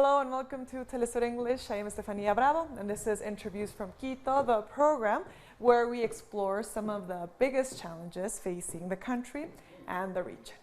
Hello and welcome to Telesur English. I am Estefania Bravo and this is Interviews from Quito, the program where we explore some of the biggest challenges facing the country and the region.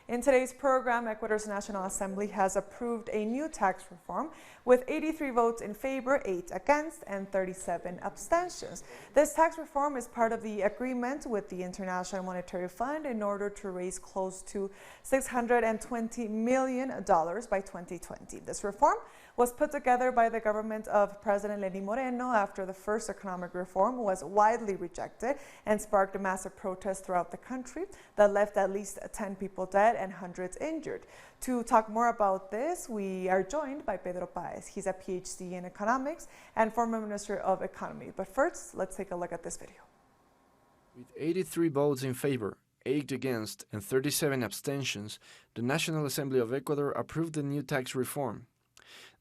In today's program, Ecuador's National Assembly has approved a new tax reform with 83 votes in favor, 8 against, and 37 abstentions. This tax reform is part of the agreement with the International Monetary Fund in order to raise close to $620 million by 2020. This reform was put together by the government of President Lenin Moreno after the first economic reform was widely rejected and sparked a massive protest throughout the country that left at least 10 people dead and hundreds injured. To talk more about this, we are joined by Pedro Paez. He's a PhD in economics and former Minister of Economy. But first, let's take a look at this video. With 83 votes in favor, 8 against, and 37 abstentions, the National Assembly of Ecuador approved the new tax reform.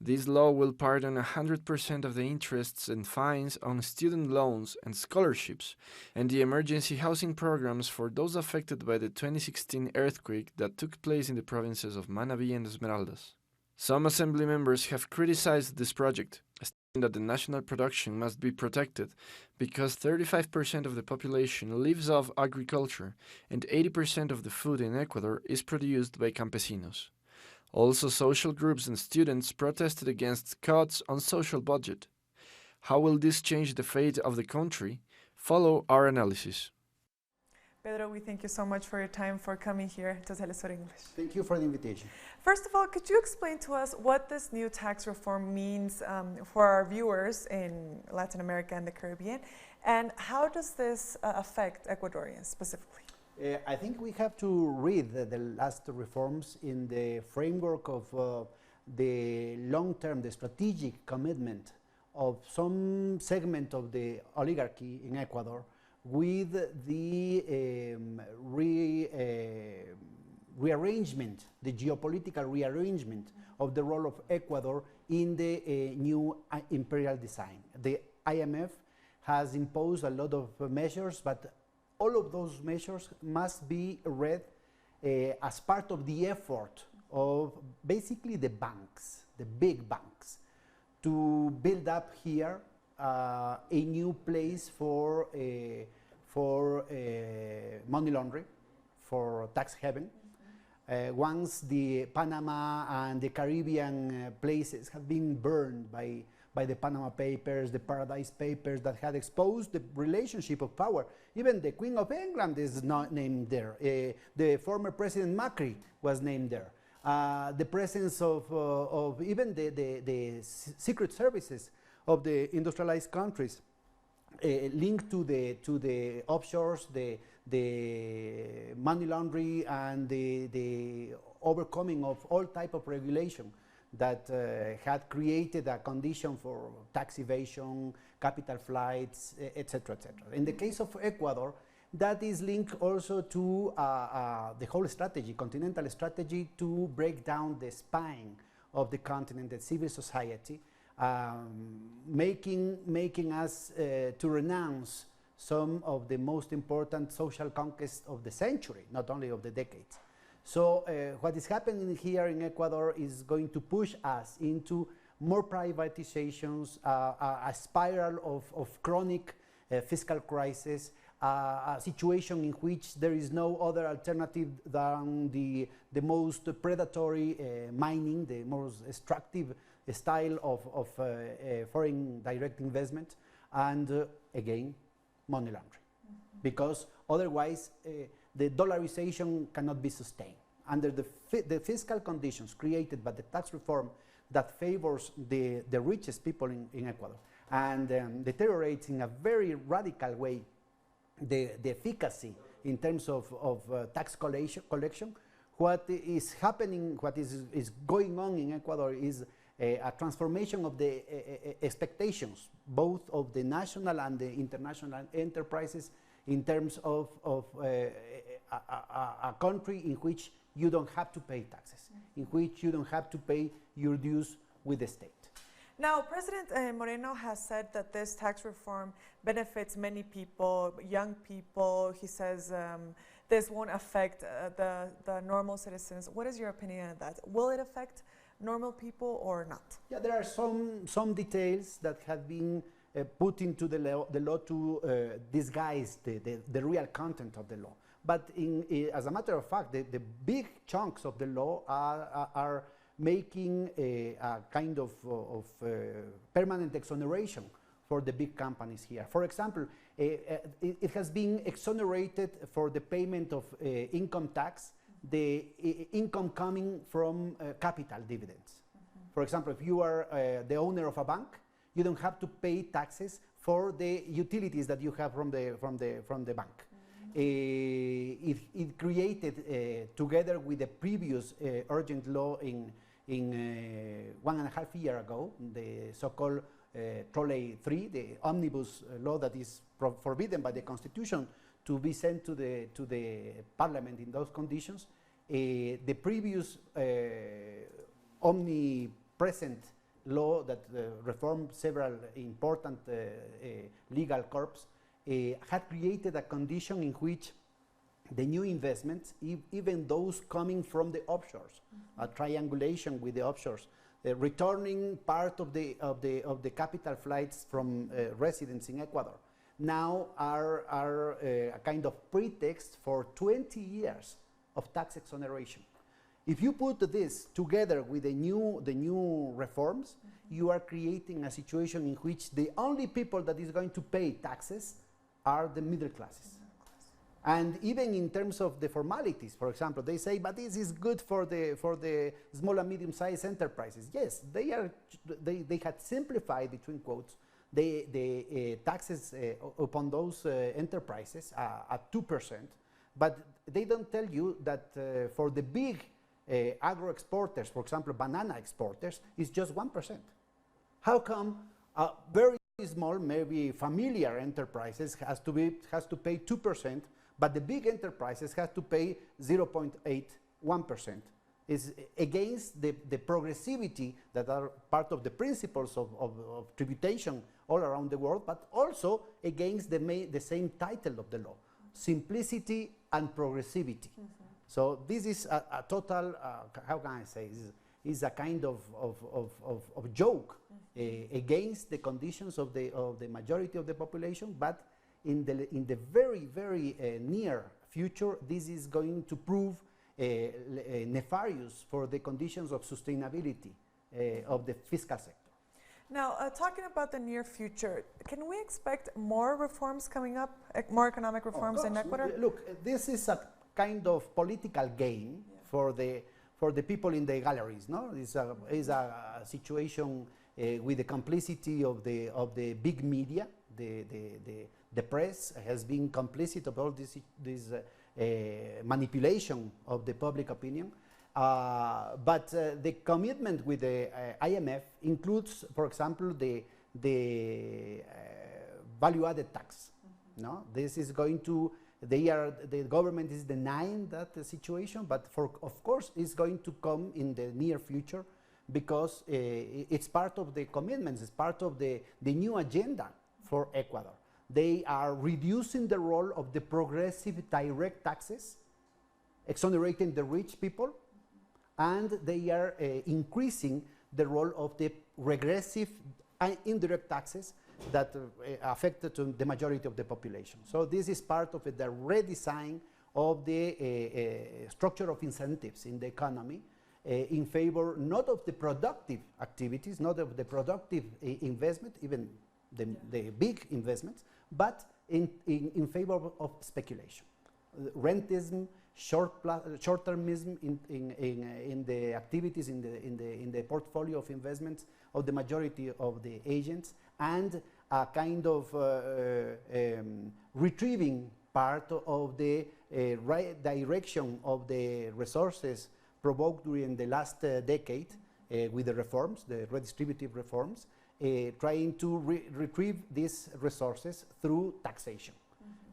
This law will pardon 100% of the interests and fines on student loans and scholarships, and the emergency housing programs for those affected by the 2016 earthquake that took place in the provinces of Manabí and Esmeraldas. Some assembly members have criticized this project, stating that the national production must be protected because 35% of the population lives off agriculture and 80% of the food in Ecuador is produced by campesinos. Also, social groups and students protested against cuts on social budget. How will this change the fate of the country? Follow our analysis. Pedro, we thank you so much for your time for coming here to Telesur English. Thank you for the invitation. First of all, could you explain to us what this new tax reform means for our viewers in Latin America and the Caribbean, and how does this affect Ecuadorians specifically? I think we have to read the last reforms in the framework of the long-term, the strategic commitment of some segment of the oligarchy in Ecuador with the rearrangement, the geopolitical rearrangement of the role of Ecuador in the new imperial design. The IMF has imposed a lot of measures, but all of those measures must be read as part of the effort of basically the banks, the big banks, to build up here a new place for money laundering, for tax haven. Once the Panama and the Caribbean places have been burned by the Panama Papers, the Paradise Papers that had exposed the relationship of power. Even the Queen of England is not named there. The former President Macri was named there. The presence of even the secret services of the industrialized countries linked to the offshores, the money laundering, and the overcoming of all type of regulation that had created a condition for tax evasion, capital flights, etc., etc. In the case of Ecuador, that is linked also to the whole strategy, continental strategy, to break down the spine of the continent, the civil society, making us to renounce some of the most important social conquests of the century, not only of the decades. So what is happening here in Ecuador is going to push us into more privatizations, a spiral of chronic fiscal crisis, a situation in which there is no other alternative than the most predatory mining, the most extractive style of foreign direct investment, and again, money laundering. Because otherwise, the dollarization cannot be sustained. Under the fiscal conditions created by the tax reform that favors the richest people in Ecuador and deteriorates in a very radical way the efficacy in terms of tax collection, what is happening, what is going on in Ecuador is a transformation of the expectations, both of the national and the international enterprises, in terms of a country in which you don't have to pay taxes, in which you don't have to pay your dues with the state. Now, President Moreno has said that this tax reform benefits many people, young people. He says this won't affect the normal citizens. What is your opinion on that? Will it affect normal people or not? Yeah, there are some details that have been put into the law to disguise the real content of the law. But as a matter of fact, the big chunks of the law are making a kind of permanent exoneration for the big companies here. For example, it has been exonerated for the payment of income tax, the income coming from capital dividends. For example, if you are the owner of a bank, you don't have to pay taxes for the utilities that you have from the bank. It created, together with the previous urgent law in 1.5 years ago, the so-called Trolley 3, the omnibus law that is forbidden by the Constitution to be sent to the Parliament in those conditions. The previous omnipresent law that reformed several important legal corps had created a condition in which the new investments, even those coming from the offshores, a triangulation with the offshores, returning part of the capital flights from residents in Ecuador, now are a kind of pretext for 20 years of tax exoneration. If you put this together with the new reforms, you are creating a situation in which the only people that is going to pay taxes are the middle classes. And even in terms of the formalities, for example, they say, but this is good for the small and medium-sized enterprises. Yes, they had simplified, between quotes, the taxes upon those enterprises at 2%, but they don't tell you that for the big agro exporters, for example, banana exporters, it's just 1%. How come very small, maybe familiar enterprises has to pay 2%, but the big enterprises have to pay 0.81%? Is against the progressivity that are part of the principles of tributation all around the world, but also against the same title of the law, simplicity and progressivity. So this is a total, how can I say, is a kind of joke against the conditions of the majority of the population, but in the very, very near future, this is going to prove nefarious for the conditions of sustainability of the fiscal sector. Now, talking about the near future, can we expect more reforms coming up, more economic reforms in Ecuador? Look, this is a kind of political game for the people in the galleries. No, it's a situation with the complicity of the big media. The press has been complicit of all this manipulation of the public opinion. But the commitment with the IMF includes, for example, the value-added tax. No, this is going to. The government is denying that situation, but of course it's going to come in the near future because it's part of the commitments. It's part of the new agenda for Ecuador. They are reducing the role of the progressive direct taxes, exonerating the rich people, and they are increasing the role of the regressive indirect taxes that affected the majority of the population. So this is part of the redesign of the structure of incentives in the economy in favor not of the productive activities, not of the productive investment, even the big investments, but in favor of speculation. Rentism, short-termism in the activities in the portfolio of investments of the majority of the agents, and a kind of retrieving part of the right direction of the resources provoked during the last decade with the reforms, the redistributive reforms, trying to retrieve these resources through taxation.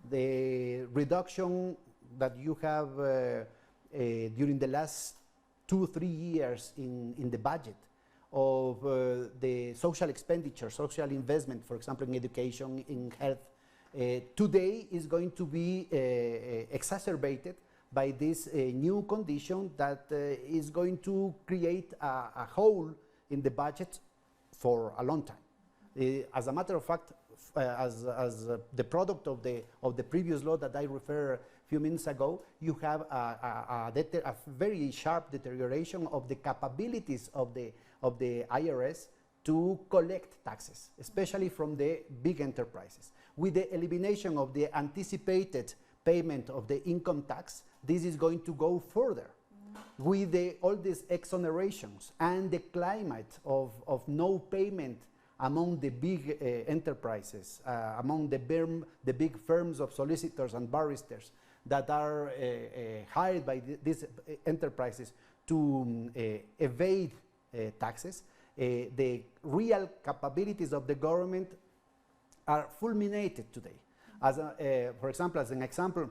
The reduction that you have during the last 2-3 years in the budget of the social expenditure, social investment, for example, in education, in health, today is going to be exacerbated by this new condition that is going to create a hole in the budget for a long time. As a matter of fact, as the product of the previous law that I referred a few minutes ago, you have a very sharp deterioration of the capabilities of the IRS to collect taxes, especially from the big enterprises. With the elimination of the anticipated payment of the income tax, this is going to go further. With all these exonerations and the climate of no payment among the big enterprises, among the big firms of solicitors and barristers that are hired by these enterprises to evade taxes, the real capabilities of the government are fulminated today. For example, as an example,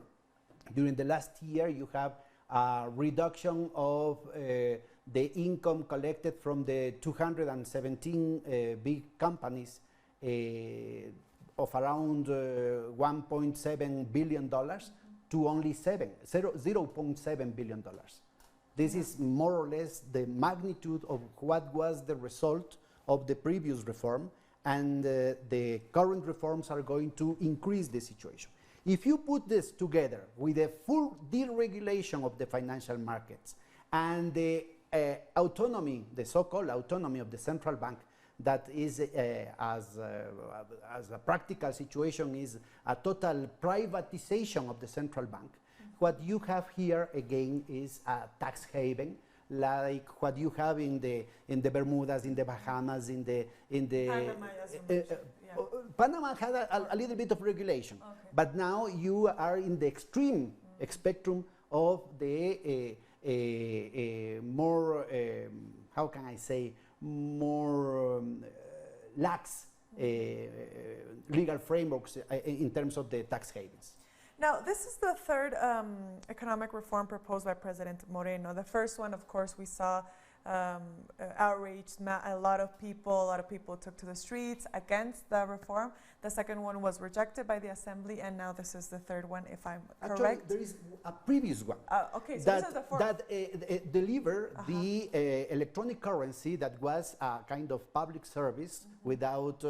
during the last year, you have a reduction of the income collected from the 217 big companies of around $1.7 billion to only $0.7 billion. This is more or less the magnitude of what was the result of the previous reform, and the current reforms are going to increase the situation. If you put this together with the full deregulation of the financial markets and the autonomy, the so-called autonomy of the central bank, that is, as a practical situation, is a total privatization of the central bank, what you have here again is a tax haven, like what you have in the Bermudas, in the Bahamas, in the Panama had a little bit of regulation, but now you are in the extreme spectrum of the more, how can I say, more lax legal frameworks in terms of the tax havens. Now, this is the third economic reform proposed by President Moreno. The first one, of course, we saw outraged. A lot of people took to the streets against the reform. The second one was rejected by the assembly, and now this is the third one, if I'm correct. Actually, there is a previous one okay, so this is the fourth. that delivered the electronic currency that was a kind of public service without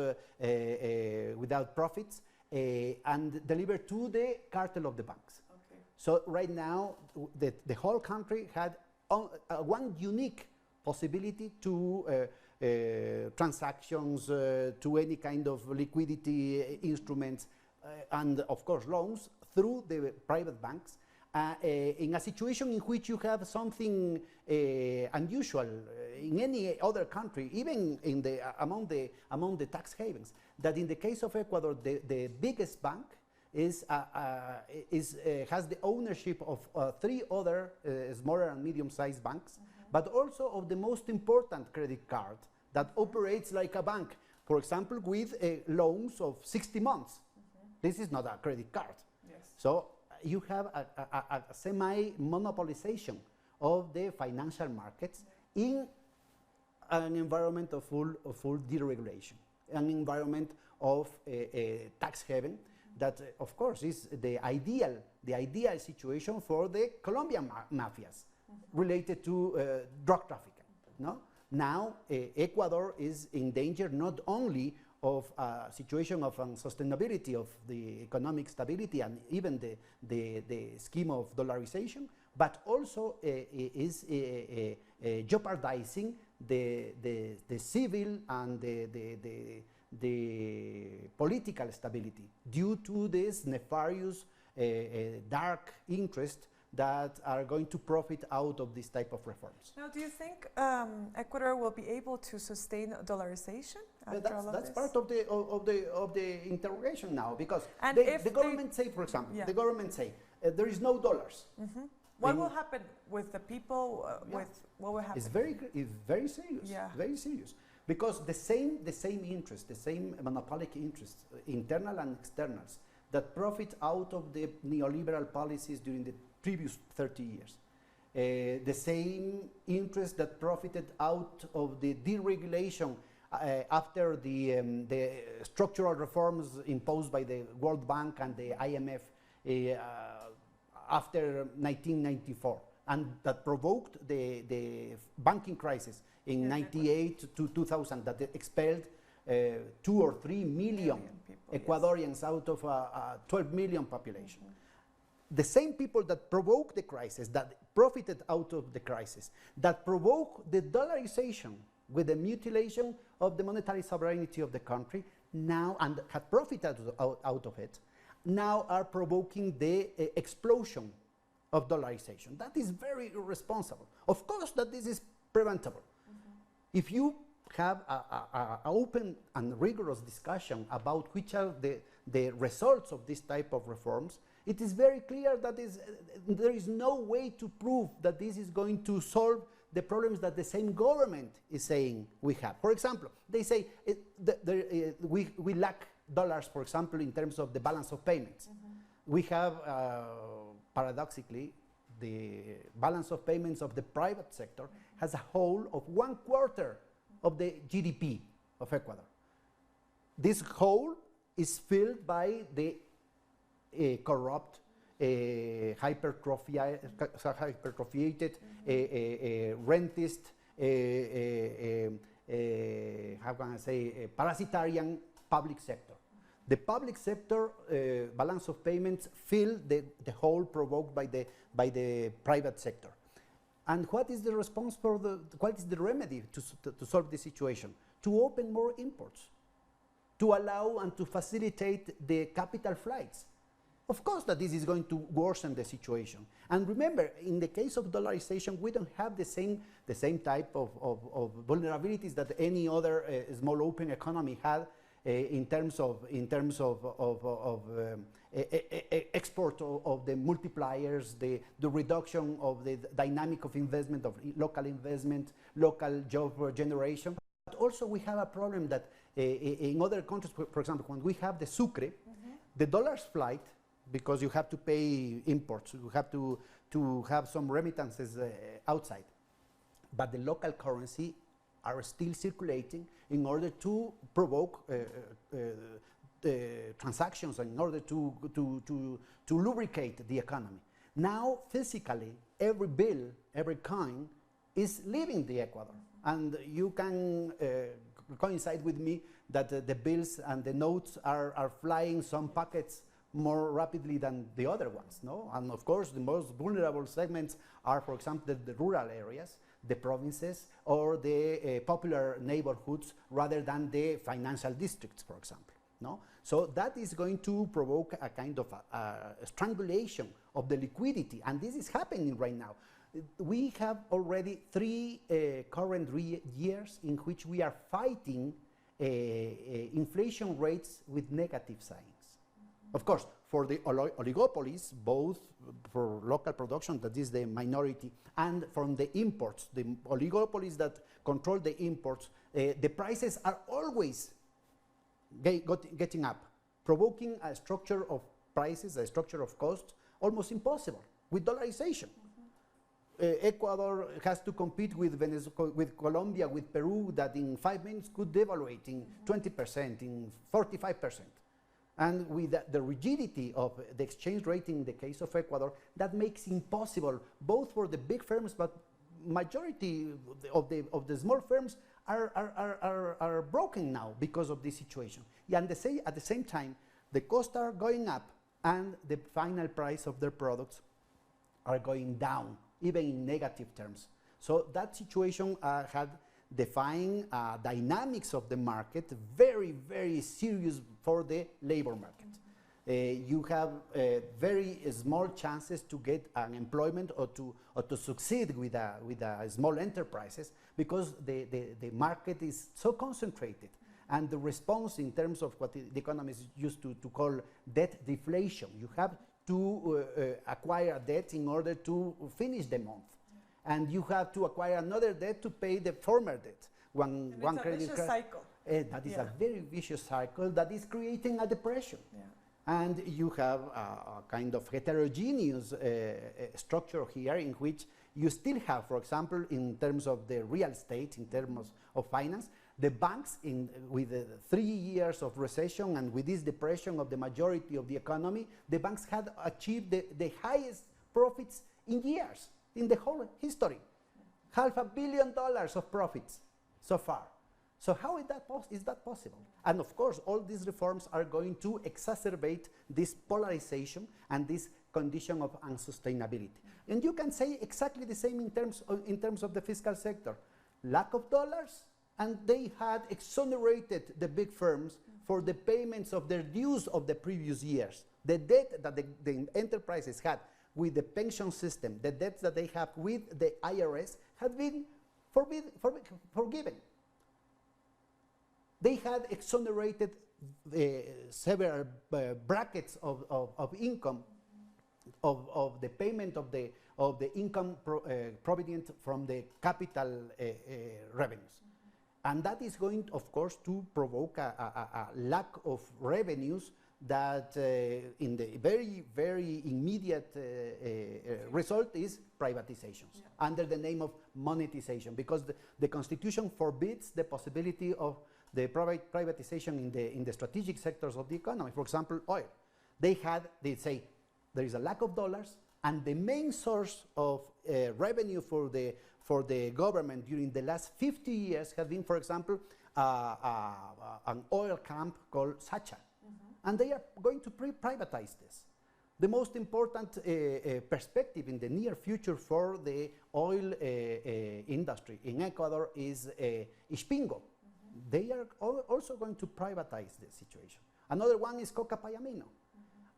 profits, and delivered to the cartel of the banks. Okay. So right now, the whole country had one unique possibility to transactions, to any kind of liquidity instruments, and of course loans through the private banks, in a situation in which you have something unusual in any other country, even in among the tax havens, that in the case of Ecuador, the biggest bank has the ownership of 3 other smaller and medium-sized banks, but also of the most important credit card that operates like a bank, for example, with loans of 60 months. This is not a credit card. Yes. So you have a semi-monopolization of the financial markets in an environment of full deregulation, an environment of a tax haven that, of course, is the ideal situation for the Colombian mafias related to drug trafficking. No? Now, Ecuador is in danger not only of a situation of unsustainability of the economic stability and even the scheme of dollarization, but also is jeopardizing the civil and the political stability due to this nefarious dark interest that are going to profit out of this type of reforms. Now, do you think Ecuador will be able to sustain dollarization after all of that's this? part of the interrogation now, because And the government say, for example, the government say there is no dollars. What will happen with the people? With what will happen? It's very serious. Yeah. Very serious, because the same interest, the same monopolic interests, internal and externals, that profit out of the neoliberal policies during the previous 30 years. The same interest that profited out of the deregulation after the structural reforms imposed by the World Bank and the IMF after 1994, and that provoked the banking crisis in 98 to 2000 that expelled 2 or 3 million people, Ecuadorians out of a 12 million population. The same people that provoked the crisis, that profited out of the crisis, that provoked the dollarization with the mutilation of the monetary sovereignty of the country, now, and had profited out of it, now are provoking the explosion of dollarization. That is very irresponsible. Of course that this is preventable. If you have an open and rigorous discussion about which are the results of this type of reforms, it is very clear that there is no way to prove that this is going to solve the problems that the same government is saying we have. For example, they say we lack dollars, for example, in terms of the balance of payments. We have, paradoxically, the balance of payments of the private sector has a hole of 1/4 of the GDP of Ecuador. This hole is filled by the corrupt, hypertrophiated, rentist, how can I say, parasitarian public sector. The public sector balance of payments fill the hole provoked by the private sector. And what is the response for what is the remedy to solve this situation? To open more imports, to allow and to facilitate the capital flights. Of course that this is going to worsen the situation. And remember, in the case of dollarization, we don't have the same type of vulnerabilities that any other small open economy had in terms of export of the multipliers, the reduction of the dynamic of investment, of local investment, local job generation. But also we have a problem that in other countries, for example, when we have the sucre, the dollars flight, because you have to pay imports, you have to have some remittances outside. But the local currency are still circulating in order to provoke transactions, in order to lubricate the economy. Now, physically, every bill, every coin is leaving the Ecuador. And you can coincide with me that the bills and the notes are flying some pockets more rapidly than the other ones, no? And of course, the most vulnerable segments are, for example, the rural areas, the provinces, or the popular neighborhoods, rather than the financial districts, for example, no? So that is going to provoke a kind of a strangulation of the liquidity, and this is happening right now. We have already 3 current years in which we are fighting inflation rates with negative signs. Of course, for the oligopolies, both for local production, that is the minority, and from the imports, the oligopolies that control the imports, the prices are always getting up, provoking a structure of prices, a structure of costs, almost impossible with dollarization. Ecuador has to compete with Venezuela, with Colombia, with Peru, that in 5 minutes could devaluate in 20%, in 45%. And with the rigidity of the exchange rate in the case of Ecuador, that makes impossible both for the big firms, but majority of the small firms are broken now because of this situation. Yeah, and at the same time, the costs are going up and the final price of their products are going down, even in negative terms. So that situation had define dynamics of the market, very, very serious for the labor market. You have very small chances to get an employment or to succeed with small enterprises, because the market is so concentrated, and the response in terms of what the economists used to call debt deflation. You have to acquire debt in order to finish the month. And you have to acquire another debt to pay the former debt. One credit vicious cycle. That is a very vicious cycle that is creating a depression. Yeah. And you have a kind of heterogeneous structure here, in which you still have, for example, in terms of the real estate, in terms of finance, the banks, with 3 years of recession and with this depression of the majority of the economy, the banks had achieved the highest profits in years, in the whole history. $500 million of profits so far. So how is that possible? And of course, all these reforms are going to exacerbate this polarization and this condition of unsustainability. And you can say exactly the same in terms of the fiscal sector. Lack of dollars, and they had exonerated the big firms for the payments of their dues of the previous years. The debt that the enterprises had with the pension system, the debts that they have with the IRS, had been forgiven. They had exonerated several brackets of income, of the payment of the income provident from the capital revenues. And that is going, of course, to provoke a lack of revenues that in the very, very immediate result is privatizations under the name of monetization, because the Constitution forbids the possibility of the privatization in the strategic sectors of the economy. For example, oil. They say there is a lack of dollars, and the main source of revenue for the government during the last 50 years has been, for example, an oil camp called Sacha. And they are going to privatize this. The most important perspective in the near future for the oil industry in Ecuador is Ispingo. They are also going to privatize the situation. Another one is Coca Payamino.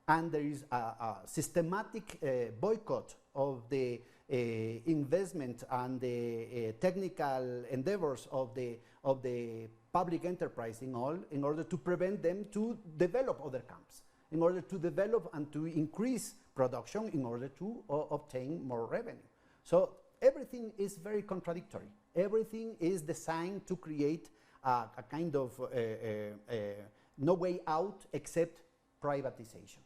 And there is a systematic boycott of the investment and the technical endeavors of the public enterprise in oil, in order to prevent them to develop other camps, in order to develop and to increase production, in order to obtain more revenue. So everything is very contradictory. Everything is designed to create a kind of no way out except privatization.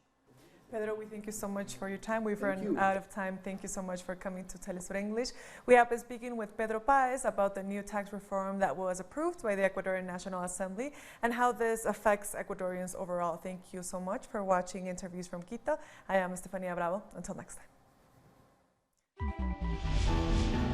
Pedro, we thank you so much for your time. We've run out of time. Thank you so much for coming to Telesur English. We have been speaking with Pedro Paez about the new tax reform that was approved by the Ecuadorian National Assembly and how this affects Ecuadorians overall. Thank you so much for watching Interviews from Quito. I am Estefania Bravo. Until next time.